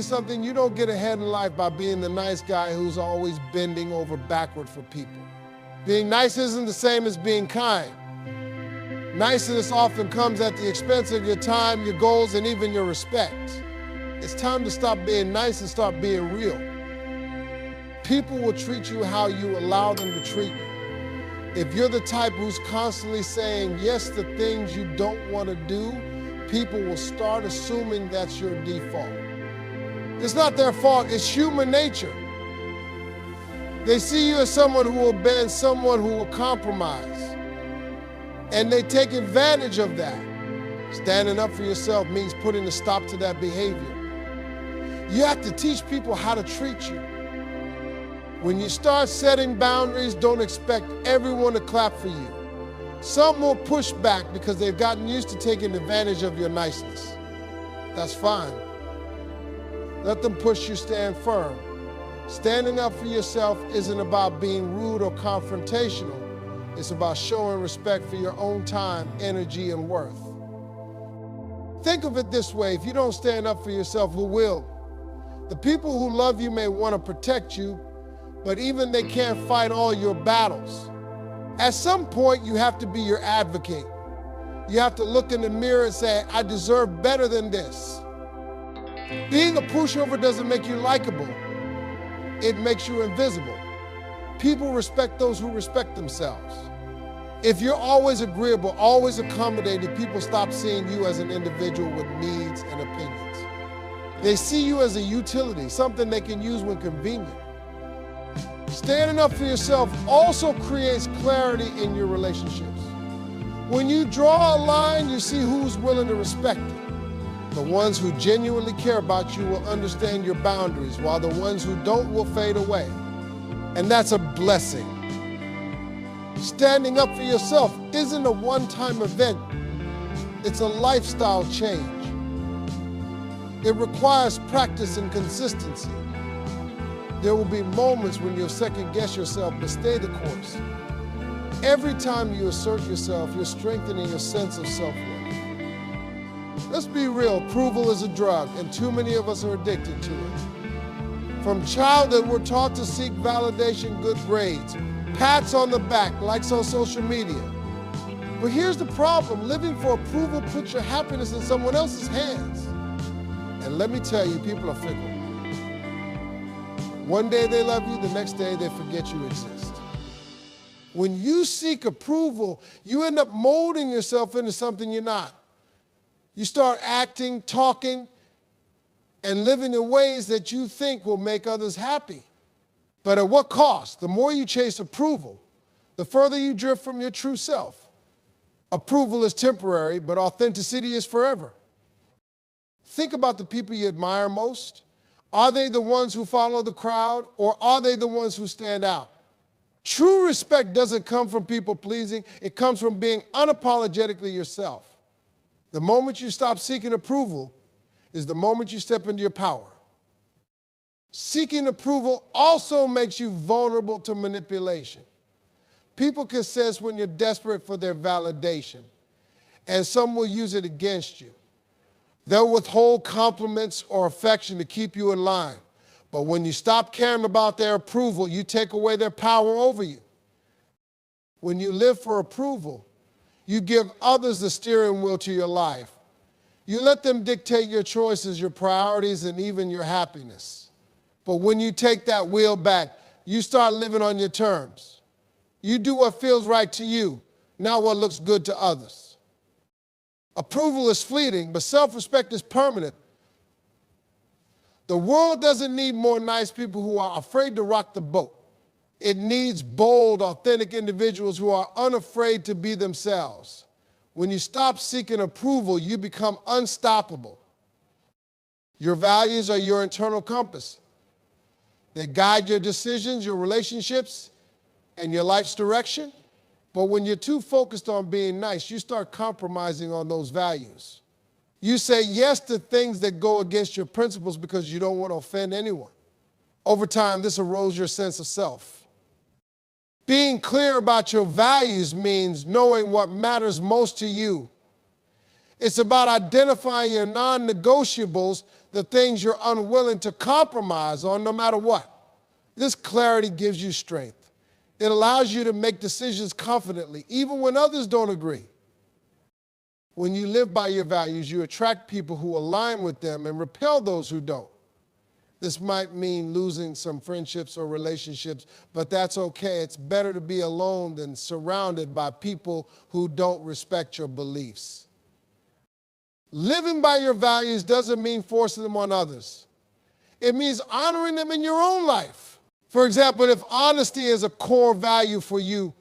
you something, you don't get ahead in life by being the nice guy who's always bending over backward for people. Being nice isn't the same as being kind. Niceness often comes at the expense of your time, your goals, and even your respect. It's time to stop being nice and start being real. People will treat you how you allow them to treat you. If you're the type who's constantly saying yes to things you don't want to do, people will start assuming that's your default. It's not their fault, it's human nature. They see you as someone who will bend, someone who will compromise. And they take advantage of that. Standing up for yourself means putting a stop to that behavior. You have to teach people how to treat you. When you start setting boundaries, don't expect everyone to clap for you. Some will push back because they've gotten used to taking advantage of your niceness. That's fine. Let them push you, stand firm. Standing up for yourself isn't about being rude or confrontational. It's about showing respect for your own time, energy, and worth. Think of it this way: if you don't stand up for yourself, who will? The people who love you may want to protect you, but even they can't fight all your battles. At some point, you have to be your advocate. You have to look in the mirror and say, I deserve better than this. Being a pushover doesn't make you likable. It makes you invisible. People respect those who respect themselves. If you're always agreeable, always accommodating, people stop seeing you as an individual with needs and opinions. They see you as a utility, something they can use when convenient. Standing up for yourself also creates clarity in your relationships. When you draw a line, you see who's willing to respect it. The ones who genuinely care about you will understand your boundaries, while the ones who don't will fade away. And that's a blessing. Standing up for yourself isn't a one-time event. It's a lifestyle change. It requires practice and consistency. There will be moments when you'll second-guess yourself, but stay the course. Every time you assert yourself, you're strengthening your sense of self-worth. Let's be real, approval is a drug, and too many of us are addicted to it. From childhood, we're taught to seek validation, good grades, pats on the back, likes on social media. But here's the problem: living for approval puts your happiness in someone else's hands. And let me tell you, people are fickle. One day they love you, the next day they forget you exist. When you seek approval, you end up molding yourself into something you're not. You start acting, talking, and living in ways that you think will make others happy. But at what cost? The more you chase approval, the further you drift from your true self. Approval is temporary, but authenticity is forever. Think about the people you admire most. Are they the ones who follow the crowd, or are they the ones who stand out? True respect doesn't come from people pleasing. It comes from being unapologetically yourself. The moment you stop seeking approval is the moment you step into your power. Seeking approval also makes you vulnerable to manipulation. People can sense when you're desperate for their validation, and some will use it against you. They'll withhold compliments or affection to keep you in line. But when you stop caring about their approval, you take away their power over you. When you live for approval, you give others the steering wheel to your life. You let them dictate your choices, your priorities, and even your happiness. But when you take that wheel back, you start living on your terms. You do what feels right to you, not what looks good to others. Approval is fleeting, but self-respect is permanent. The world doesn't need more nice people who are afraid to rock the boat. It needs bold, authentic individuals who are unafraid to be themselves. When you stop seeking approval, you become unstoppable. Your values are your internal compass. They guide your decisions, your relationships, and your life's direction. But when you're too focused on being nice, you start compromising on those values. You say yes to things that go against your principles because you don't want to offend anyone. Over time, this erodes your sense of self. Being clear about your values means knowing what matters most to you. It's about identifying your non-negotiables the things you're unwilling to compromise on no matter what. This clarity gives you strength. It allows you to make decisions confidently, even when others don't agree. When you live by your values, you attract people who align with them and repel those who don't. This might mean losing some friendships or relationships, but that's okay. It's better to be alone than surrounded by people who don't respect your beliefs. Living by your values doesn't mean forcing them on others. It means honoring them in your own life. For example, if honesty is a core value for you,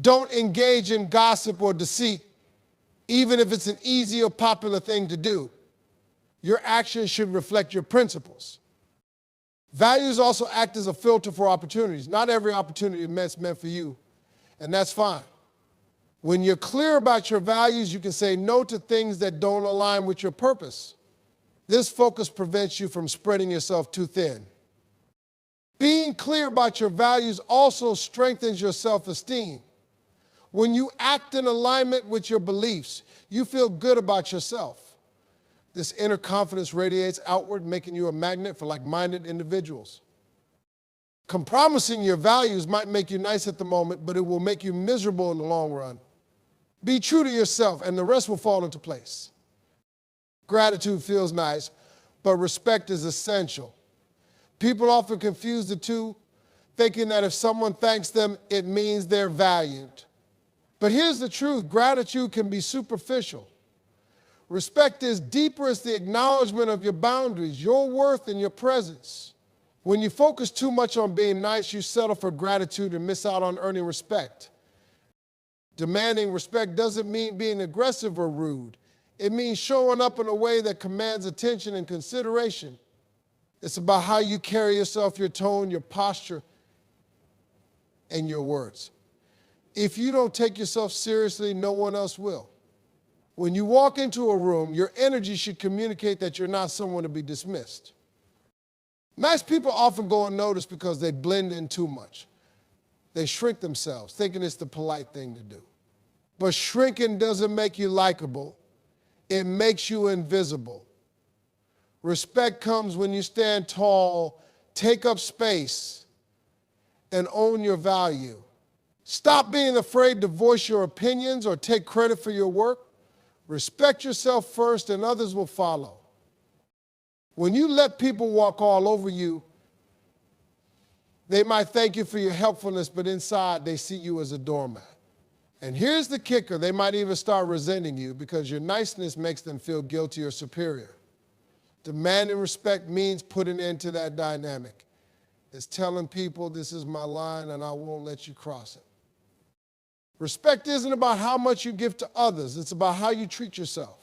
don't engage in gossip or deceit, even if it's an easy or popular thing to do. Your actions should reflect your principles. Values also act as a filter for opportunities. Not every opportunity is meant for you, and that's fine. When you're clear about your values, you can say no to things that don't align with your purpose. This focus prevents you from spreading yourself too thin. Being clear about your values also strengthens your self-esteem. When you act in alignment with your beliefs, you feel good about yourself. This inner confidence radiates outward, making you a magnet for like-minded individuals. Compromising your values might make you nice at the moment, but it will make you miserable in the long run. Be true to yourself, and the rest will fall into place. Gratitude feels nice, but respect is essential. People often confuse the two, thinking that if someone thanks them, it means they're valued. But here's the truth: gratitude can be superficial. Respect is deeper. It's the acknowledgement of your boundaries, your worth, and your presence. When you focus too much on being nice, you settle for gratitude and miss out on earning respect. Demanding respect doesn't mean being aggressive or rude. It means showing up in a way that commands attention and consideration. It's about how you carry yourself, your tone, your posture, and your words. If you don't take yourself seriously, no one else will. When you walk into a room, your energy should communicate that you're not someone to be dismissed. Nice people often go unnoticed because they blend in too much. They shrink themselves, thinking it's the polite thing to do. But shrinking doesn't make you likable. It makes you invisible. Respect comes when you stand tall, take up space, and own your value. Stop being afraid to voice your opinions or take credit for your work. Respect yourself first, and others will follow. When you let people walk all over you, they might thank you for your helpfulness, but inside they see you as a doormat. And here's the kicker: they might even start resenting you because your niceness makes them feel guilty or superior. Demanding respect means putting an end to that dynamic. It's telling people, this is my line and I won't let you cross it. Respect isn't about how much you give to others. It's about how you treat yourself.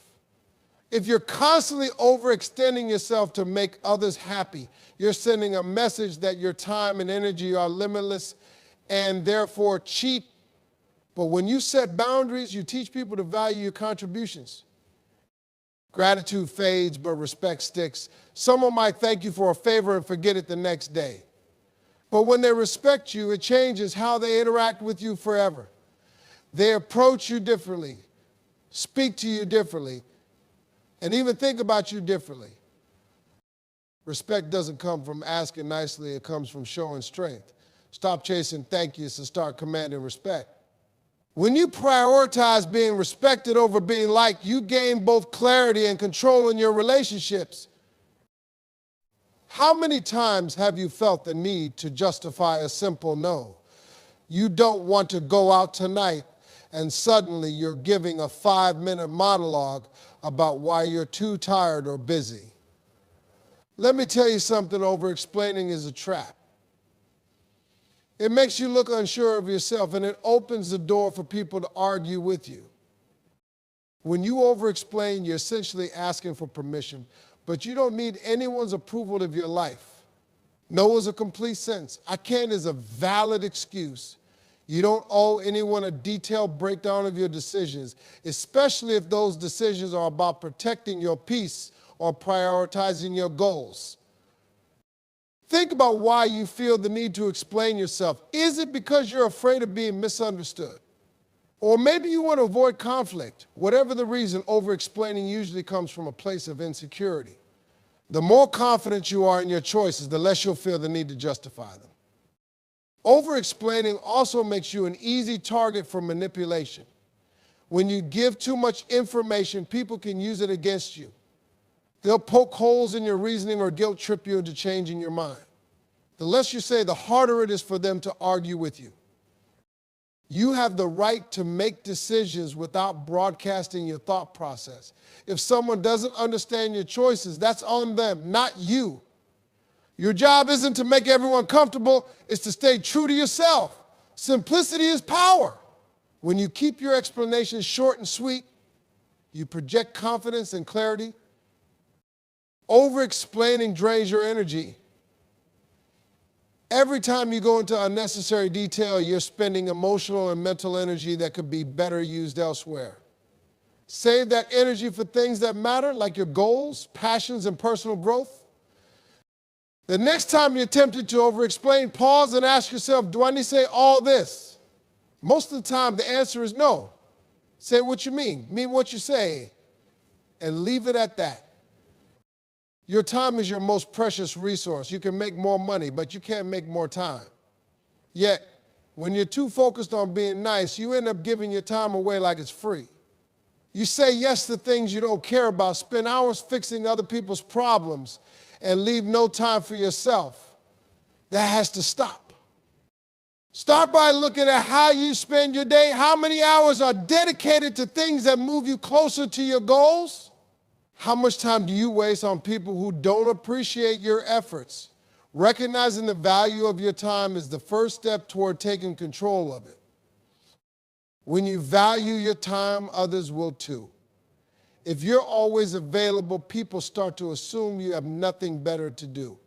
If you're constantly overextending yourself to make others happy, you're sending a message that your time and energy are limitless and therefore cheap. But when you set boundaries, you teach people to value your contributions. Gratitude fades, but respect sticks. Someone might thank you for a favor and forget it the next day. But when they respect you, it changes how they interact with you forever. They approach you differently, speak to you differently, and even think about you differently. Respect doesn't come from asking nicely, it comes from showing strength. Stop chasing thank yous and start commanding respect. When you prioritize being respected over being liked, you gain both clarity and control in your relationships. How many times have you felt the need to justify a simple no? You don't want to go out tonight, and suddenly you're giving a 5-minute monologue about why you're too tired or busy. Let me tell you something: over-explaining is a trap. It makes you look unsure of yourself, and it opens the door for people to argue with you. When you over-explain, you're essentially asking for permission, but you don't need anyone's approval of your life. No is a complete sentence. I can't is a valid excuse. You don't owe anyone a detailed breakdown of your decisions, especially if those decisions are about protecting your peace or prioritizing your goals. Think about why you feel the need to explain yourself. Is it because you're afraid of being misunderstood? Or maybe you want to avoid conflict. Whatever the reason, over-explaining usually comes from a place of insecurity. The more confident you are in your choices, the less you'll feel the need to justify them. Over-explaining also makes you an easy target for manipulation. When you give too much information, people can use it against you. They'll poke holes in your reasoning or guilt trip you into changing your mind. The less you say, the harder it is for them to argue with you. You have the right to make decisions without broadcasting your thought process. If someone doesn't understand your choices, that's on them, not you. Your job isn't to make everyone comfortable, it's to stay true to yourself. Simplicity is power. When you keep your explanations short and sweet, you project confidence and clarity. Over-explaining drains your energy. Every time you go into unnecessary detail, you're spending emotional and mental energy that could be better used elsewhere. Save that energy for things that matter, like your goals, passions, and personal growth. The next time you're tempted to over-explain, pause and ask yourself, do I need to say all this? Most of the time, the answer is no. Say what you mean what you say, and leave it at that. Your time is your most precious resource. You can make more money, but you can't make more time. Yet, when you're too focused on being nice, you end up giving your time away like it's free. You say yes to things you don't care about, spend hours fixing other people's problems, and leave no time for yourself. That has to stop. Start by looking at how you spend your day. How many hours are dedicated to things that move you closer to your goals? How much time do you waste on people who don't appreciate your efforts? Recognizing the value of your time is the first step toward taking control of it. When you value your time, others will too. If you're always available, people start to assume you have nothing better to do.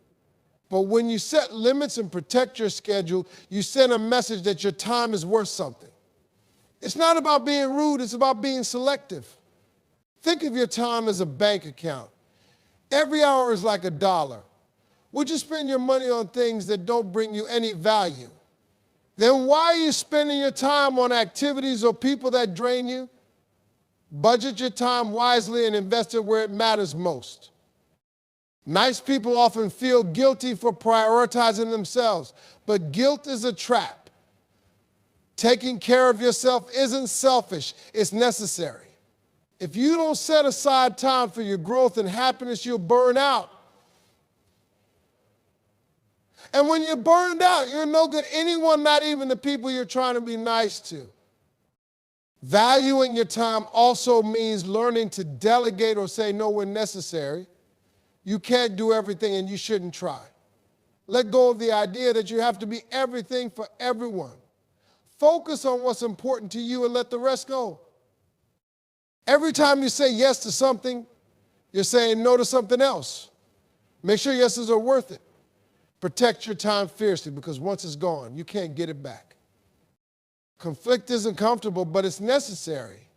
But when you set limits and protect your schedule, you send a message that your time is worth something. It's not about being rude, it's about being selective. Think of your time as a bank account. Every hour is like $1. Would you spend your money on things that don't bring you any value? Then why are you spending your time on activities or people that drain you? Budget your time wisely and invest it where it matters most. Nice people often feel guilty for prioritizing themselves, but guilt is a trap. Taking care of yourself isn't selfish, it's necessary. If you don't set aside time for your growth and happiness, you'll burn out. And when you're burned out, you're no good to anyone, not even the people you're trying to be nice to. Valuing your time also means learning to delegate or say no when necessary. You can't do everything and you shouldn't try. Let go of the idea that you have to be everything for everyone. Focus on what's important to you and let the rest go. Every time you say yes to something, you're saying no to something else. Make sure yeses are worth it. Protect your time fiercely because once it's gone, you can't get it back. Conflict isn't comfortable, but it's necessary.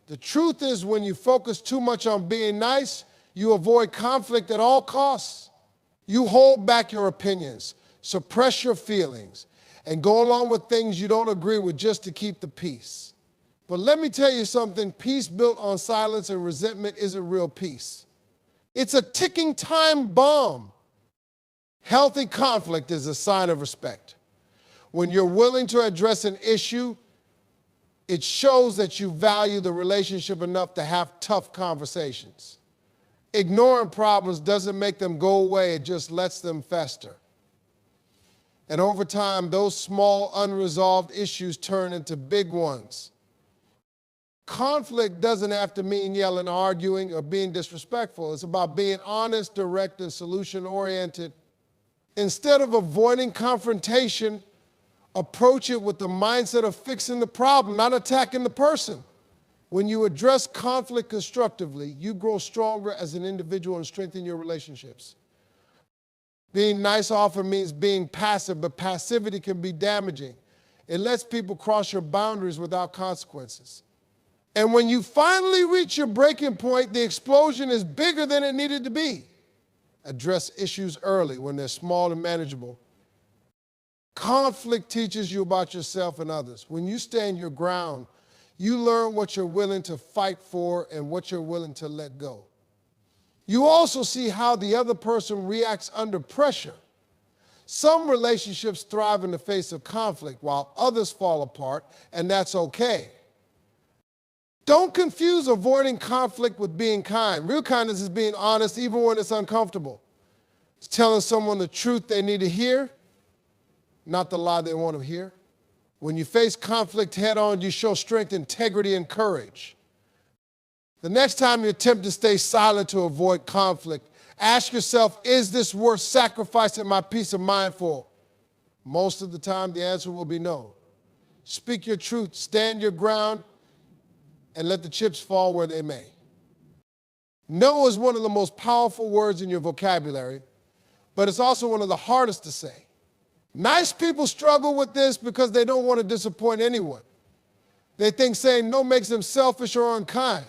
The truth is when you focus too much on being nice, you avoid conflict at all costs. You hold back your opinions, suppress your feelings, and go along with things you don't agree with just to keep the peace. But let me tell you something, peace built on silence and resentment isn't real peace. It's a ticking time bomb. Healthy conflict is a sign of respect. When you're willing to address an issue, it shows that you value the relationship enough to have tough conversations. Ignoring problems doesn't make them go away, it just lets them fester. And over time, those small unresolved issues turn into big ones. Conflict doesn't have to mean yelling, arguing, or being disrespectful. It's about being honest, direct, and solution-oriented. Instead of avoiding confrontation, approach it with the mindset of fixing the problem, not attacking the person. When you address conflict constructively, you grow stronger as an individual and strengthen your relationships. Being nice often means being passive, but passivity can be damaging. It lets people cross your boundaries without consequences. And when you finally reach your breaking point, the explosion is bigger than it needed to be. Address issues early when they're small and manageable. Conflict teaches you about yourself and others. When you stand your ground, you learn what you're willing to fight for and what you're willing to let go. You also see how the other person reacts under pressure. Some relationships thrive in the face of conflict, while others fall apart, and that's okay. Don't confuse avoiding conflict with being kind. Real kindness is being honest even when it's uncomfortable. It's telling someone the truth they need to hear, not the lie they want to hear. When you face conflict head on, you show strength, integrity, and courage. The next time you attempt to stay silent to avoid conflict, ask yourself, is this worth sacrificing my peace of mind for? Most of the time, the answer will be no. Speak your truth, stand your ground, and let the chips fall where they may. No is one of the most powerful words in your vocabulary, but it's also one of the hardest to say. Nice people struggle with this because they don't want to disappoint anyone. They think saying no makes them selfish or unkind.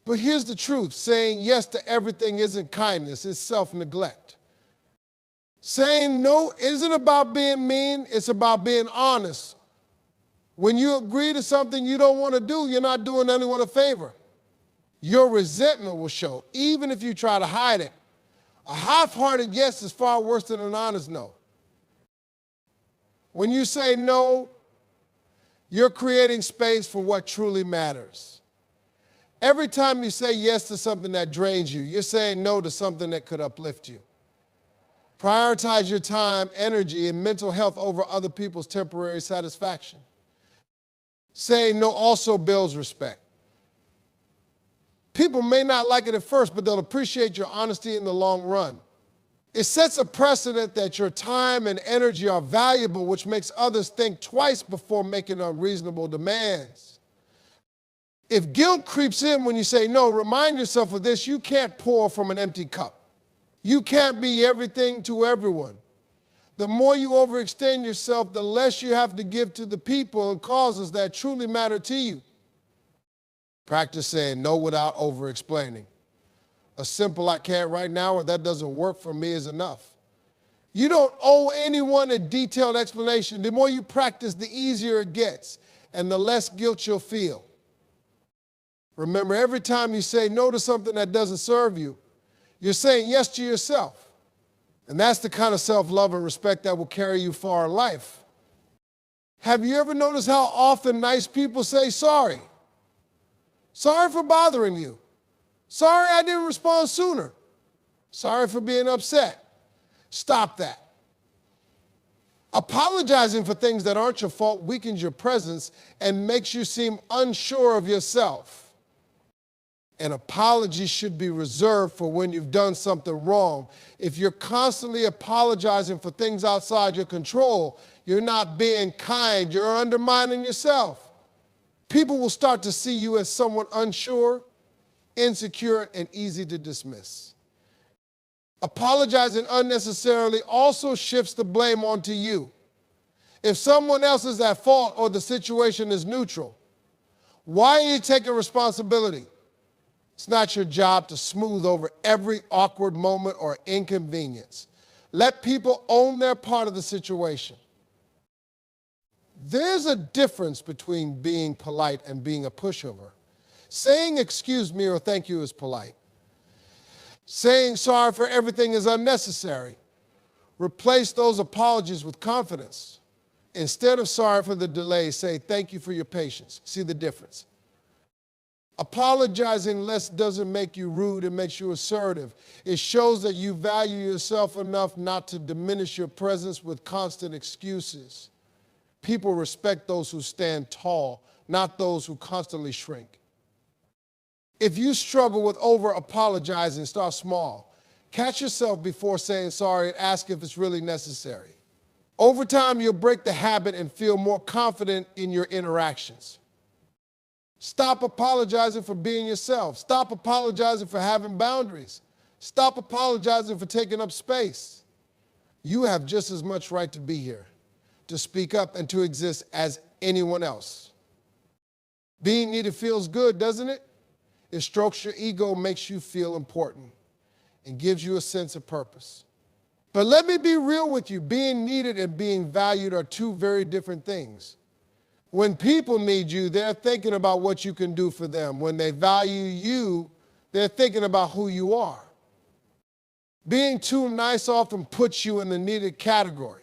But here's the truth, saying yes to everything isn't kindness, it's self-neglect. Saying no isn't about being mean, it's about being honest. When you agree to something you don't want to do, you're not doing anyone a favor. Your resentment will show, even if you try to hide it. A half-hearted yes is far worse than an honest no. When you say no, you're creating space for what truly matters. Every time you say yes to something that drains you, you're saying no to something that could uplift you. Prioritize your time, energy, and mental health over other people's temporary satisfaction. Saying no also builds respect. People may not like it at first, but they'll appreciate your honesty in the long run. It sets a precedent that your time and energy are valuable, which makes others think twice before making unreasonable demands. If guilt creeps in when you say no, remind yourself of this: you can't pour from an empty cup. You can't be everything to everyone. The more you overextend yourself, the less you have to give to the people and causes that truly matter to you. Practice saying no without over-explaining. A simple "I can't right now" or "that doesn't work for me" is enough. You don't owe anyone a detailed explanation. The more you practice, the easier it gets, and the less guilt you'll feel. Remember, every time you say no to something that doesn't serve you, you're saying yes to yourself. And that's the kind of self-love and respect that will carry you far in life. Have you ever noticed how often nice people say sorry? Sorry for bothering you. Sorry I didn't respond sooner. Sorry for being upset. Stop that. Apologizing for things that aren't your fault weakens your presence and makes you seem unsure of yourself. An apology should be reserved for when you've done something wrong. If you're constantly apologizing for things outside your control, you're not being kind, you're undermining yourself. People will start to see you as someone unsure, insecure, and easy to dismiss. Apologizing unnecessarily also shifts the blame onto you. If someone else is at fault or the situation is neutral, why are you taking responsibility? It's not your job to smooth over every awkward moment or inconvenience. Let people own their part of the situation. There's a difference between being polite and being a pushover. Saying "excuse me" or "thank you" is polite. Saying "sorry for everything" is unnecessary. Replace those apologies with confidence. Instead of "sorry for the delay," say "thank you for your patience." See the difference? Apologizing less doesn't make you rude, it makes you assertive. It shows that you value yourself enough not to diminish your presence with constant excuses. People respect those who stand tall, not those who constantly shrink. If you struggle with over-apologizing, start small. Catch yourself before saying sorry and ask if it's really necessary. Over time, you'll break the habit and feel more confident in your interactions. Stop apologizing for being yourself. Stop apologizing for having boundaries. Stop apologizing for taking up space. You have just as much right to be here, to speak up, and to exist as anyone else. Being needed feels good, doesn't it? It strokes your ego, makes you feel important, and gives you a sense of purpose. But let me be real with you. Being needed and being valued are two very different things. When people need you, they're thinking about what you can do for them. When they value you, they're thinking about who you are. Being too nice often puts you in the needed category.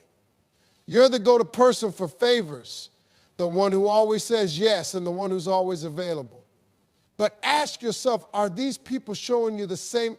You're the go-to person for favors, the one who always says yes and the one who's always available. But ask yourself, are these people showing you the same